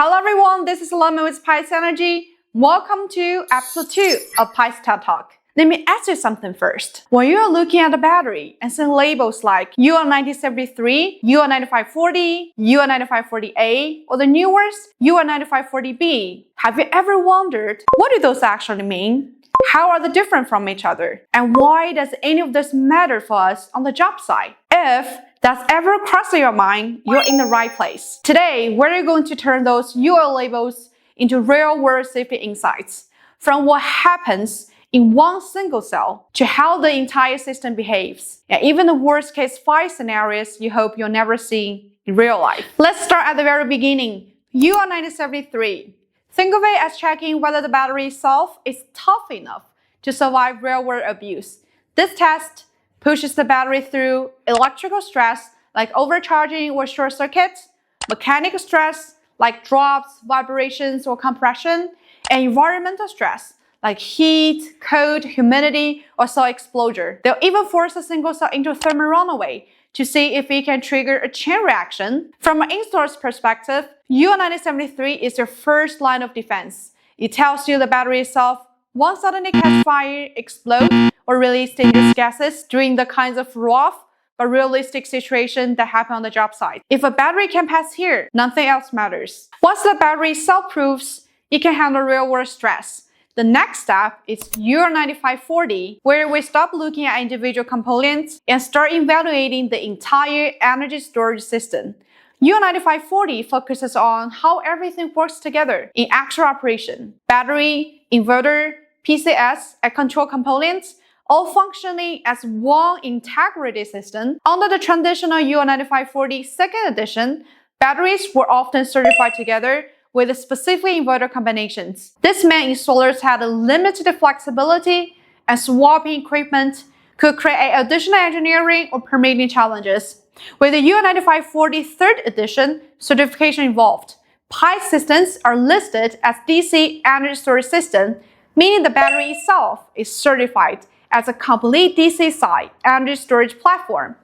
Hello everyone, this is Lemon with Pytes Energy. Welcome to episode 2 of Pytes TED Talk. Let me ask you something first. When you are looking at the battery and seeing labels like UR9073, UR9540, UR9540A, or the newest UR9540B, have you ever wondered what do those actually mean? How are they different from each other? And why does any of this matter for us on the job site? If that's ever crossed your mind, you're in the right place. Today, we're going to turn those UL labels into real-world safety insights, from what happens in one single cell to how the entire system behaves, and even the worst-case fire scenarios you hope you'll never see in real life. Let's start at the very beginning. UR9073. Think of it as checking whether the battery itself is tough enough to survive real-world abuse. This test pushes the battery through electrical stress like overcharging or short circuits, mechanical stress like drops, vibrations, or compression, and environmental stress like heat, cold, humidity, or cell exposure. They'll even force a single cell into thermal runaway to see if it can trigger a chain reaction. From an installer's perspective, UR9073 is your first line of defense. It tells you the battery itself won't suddenly catch fire, explode, or release dangerous gases during the kinds of rough but realistic situations that happen on the job site. If a battery can pass here, nothing else matters. Once the battery itself proves it can handle real-world stress, the next step is UR9540, where we stop looking at individual components and start evaluating the entire energy storage system. UR9540 focuses on how everything works together in actual operation. Battery, inverter, PCS, and control components all functioning as one integrated system. Under the traditional UR9540 second edition, batteries were often certified together with specific inverter combinations. This meant installers had limited flexibility, and swapping equipment could create additional engineering or permitting challenges. With the UR9540 third edition, certification involved. Pytes systems are listed as DC energy storage system, meaning the battery itself is certified as a complete DC-side energy storage platform.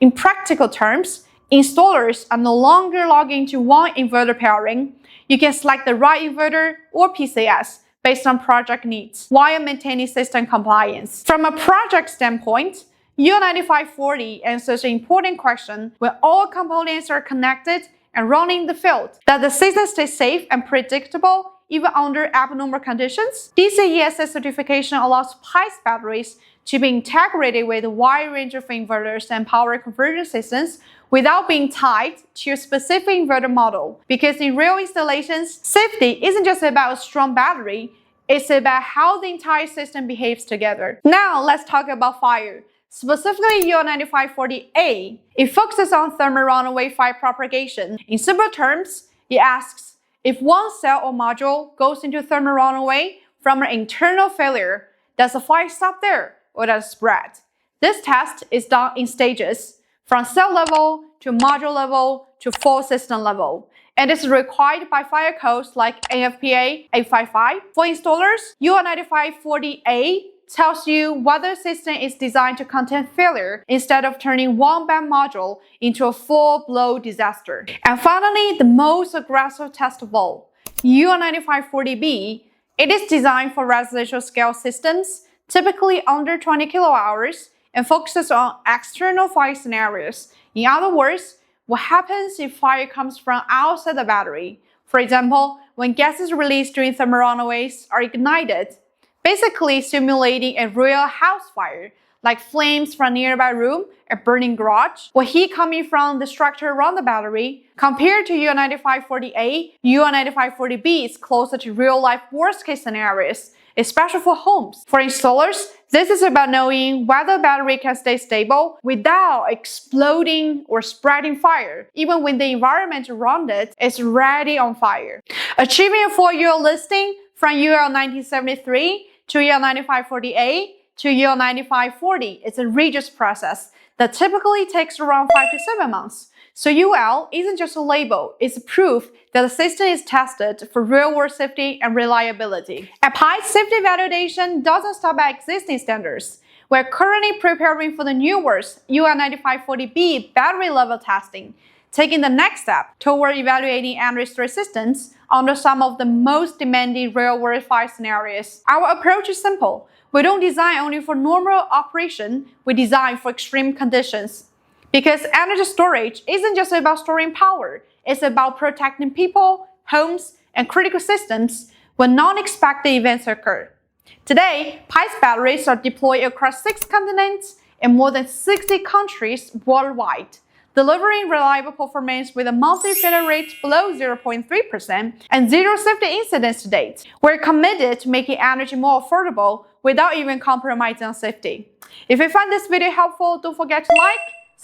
In practical terms, installers are no longer logged into one inverter pairing. You can select the right inverter or PCS based on project needs while maintaining system compliance. From a project standpoint, UR9540 answers an important question when all components are connected and running in the field. Does the system stay safe and predictable even under abnormal conditions? DC ESS certification allows Pytes batteries to be integrated with a wide range of inverters and power conversion systems without being tied to a specific inverter model. Because in real installations, safety isn't just about a strong battery, it's about how the entire system behaves together. Now let's talk about fire. Specifically UR9540A, it focuses on thermal runaway fire propagation. In simple terms, it asks, if one cell or module goes into thermal runaway from an internal failure, does the fire stop there or does it spread? This test is done in stages, from cell level to module level to full system level, and is required by fire codes like NFPA 855. For installers, UR9540A tells you whether the system is designed to contain failure instead of turning one bad module into a full-blown disaster. And finally, the most aggressive test of all, UR9540B. It is designed for residential scale systems, typically under 20 kWh, and focuses on external fire scenarios. In other words, what happens if fire comes from outside the battery? For example, when gases released during thermal runaways are ignited, basically simulating a real house fire, like flames from a nearby room, a burning garage, or heat coming from the structure around the battery. Compared to UR9540A, UR9540B is closer to real-life worst-case scenarios, especially for homes. For installers, this is about knowing whether the battery can stay stable without exploding or spreading fire, even when the environment around it is already on fire. Achieving a 4-year listing from UR9073 to UR9540A to UR9540 is a rigorous process that typically takes around 5 to 7 months. So UL isn't just a label, it's proof that the system is tested for real-world safety and reliability. At Pytes, safety validation doesn't stop at existing standards. We're currently preparing for the newest UR9540B battery level testing, taking the next step toward evaluating energy resistance under some of the most demanding real-world fire scenarios. Our approach is simple. We don't design only for normal operation, we design for extreme conditions. Because energy storage isn't just about storing power, it's about protecting people, homes, and critical systems when non-expected events occur. Today, Pytes batteries are deployed across 6 continents in more than 60 countries worldwide, delivering reliable performance with a monthly failure rate below 0.3% and 0 safety incidents to date. We're committed to making energy more affordable without even compromising on safety. If you find this video helpful, don't forget to like,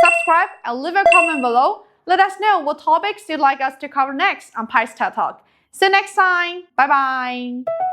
subscribe, and leave a comment below. Let us know what topics you'd like us to cover next on Pytes TED Talk. See you next time. Bye bye.